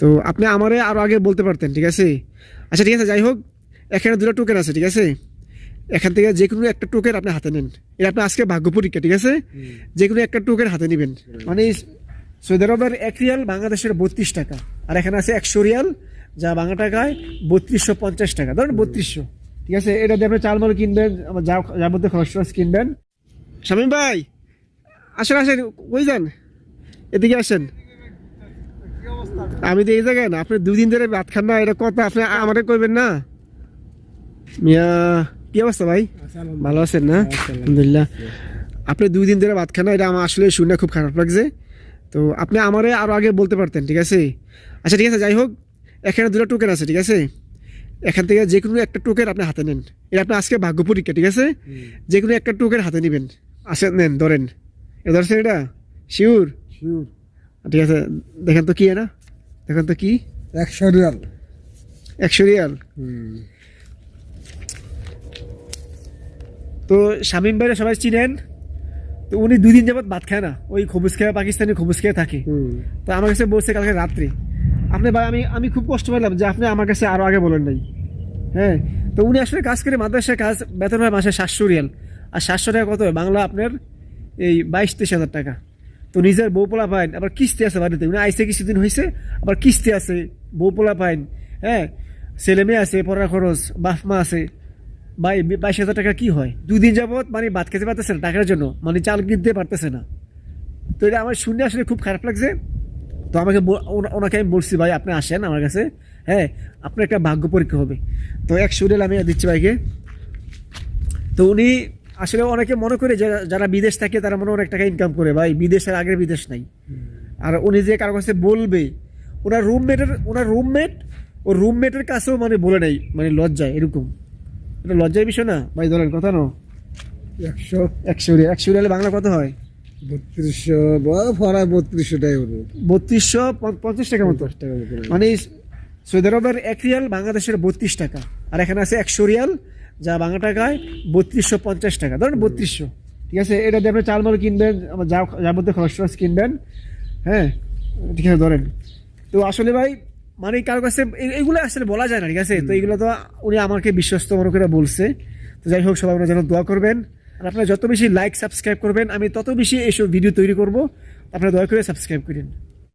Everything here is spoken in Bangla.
তো আপনি আমারে আরো আগে বলতে পারতেন, ঠিক আছে? আচ্ছা ঠিক আছে, যাই হোক, এখানে দুটো টোকেন আছে, ঠিক আছে? এখান থেকে যে কোনো একটা টোকেন আপনি হাতে নেন। এটা আপনার আজকে ভাগ্য পরীক্ষা, ঠিক আছে? যে কোনো একটা টোকেন হাতে নেবেন। মানে সৌদি আরবের 1 রিয়াল বাংলাদেশের 32 টাকা, আর এখানে আছে 100 রিয়াল, যা বাংলা টাকায় 3250 টাকা, ধরেন 3200, ঠিক আছে? এটা দিয়ে আপনি চালমাল কিনবেন, আমার যার মধ্যে খরচ কিনবেন। শামীম ভাই, আসেন আসেন, ওই যান, এদিকে আসেন। আমি তো এই জায়গায় না, আপনি 2 দিন ধরে ভাত খান না, এটা কথা আপনি আমাদের কইবেন না? মিয়া, কি অবস্থা ভাই? ভালো আছেন না? আলহামদুলিল্লাহ। আপনি 2 দিন ধরে ভাত খান না, এটা আমার আসলে শুনে খুব খারাপ লাগছে। তো আপনি আমারে আরো আগে বলতে পারতেন, ঠিক আছে? আচ্ছা ঠিক আছে, যাই হোক, এখানে দুটো টোকেন আছে, ঠিক আছে? এখান থেকে যে কোনো একটা টোকেন আপনি হাতে নেন। এটা আপনার আজকে ভাগ্য পরীক্ষা, ঠিক আছে? যে কোনো একটা টোকেন হাতে নেবেন। আসেন, নেন, ধরেন। এ ধরছেন এটা? শিওর? শিওর। ঠিক আছে, দেখেন তো কি না, দেখেন তো কি। 100 রিয়াল। 100 রিয়াল। তো শামীম ভাইরা সবাই চিনেন। তো উনি 2 দিন যাবত ভাত খায় না, ওই খবুজ খেয়ে, পাকিস্তানি খবুজ খেয়ে থাকে। তো আমার কাছে বলছে কালকে রাত্রে, আপনি ভাই, আমি খুব কষ্ট পেলাম যে আপনি আমার কাছে আরো আগে বলেন নাই। হ্যাঁ, তো উনি আসলে কাজ করে, মাদ্রাসায় কাজ, বেতন হয় মাসে 700 রিয়াল। আর 700 টাকা কত হয় বাংলা? আপনার এই 22-23 হাজার টাকা। তো নিজের বউ পোলা পাইন, আবার কিস্তি আছে বাড়িতে, উনি আইসে কিছুদিন হয়েছে, আবার কিস্তি আছে, বউ পোলা পাইন, হ্যাঁ, ছেলে মেয়ে আছে, পড়ার খরচ, বাপ মা আছে। ভাই 22,000 টাকা কি হয়? 2 দিন যাবত মানে ভাত খেতে পারতেছে না টাকার জন্য, মানে চাল কিনতে পারতেছে না। তো এটা আমার শুনে আসলে খুব খারাপ লাগছে। তো আমাকে ওনাকে আমি বলছি, ভাই আপনি আসেন আমার কাছে, হ্যাঁ, আপনার একটা ভাগ্য পরীক্ষা হবে। তো 100 রিয়াল আমি দিচ্ছি ভাইকে। তো উনি আসলে অনেকে মনে করে যে যারা বিদেশ থাকে তারা মনে অনেক টাকা ইনকাম করে, ভাই বিদেশের আগের বিদেশ নাই। আর উনি যে কারো কাছে বলবে, ওনার রুমমেট ও রুমমেটের কাছেও মানে বলে নাই, মানে লজ্জায়, এরকম। এটা লজ্জার বিষয় না ভাই? ধরেন কথা না, 100 রিয়াল বাংলা কত হয়? 3200 ভরা 3200 টাকা হলো। 3250 টাকা মতো। মানে সৌদি আরবের 1 রিয়াল বাংলাদেশের 32 টাকা, আর এখানে আছে 100 রিয়াল, যা বাংলা টাকায় 3250 টাকা, ধরেন 3200, ঠিক আছে? এটা দিয়ে আপনি চালমাল কিনবেন, আমার যার মধ্যে খরচ কিনবেন। হ্যাঁ, ঠিক আছে, ধরেন। তো আসলে ভাই, মানে কারো কাছে এগুলো আসলে বলা যায় না, ঠিক আছে? তো এগুলো তো উনি আমাকে বিশ্বস্ত মনে করে বলছে। তো যাই হোক, সবাই আপনারা যেন দোয়া করবেন, আর আপনারা যত বেশি লাইক সাবস্ক্রাইব করবেন, আমি তত বেশি এইসব ভিডিও তৈরি করবো। আপনারা দয়া করে সাবস্ক্রাইব করেন।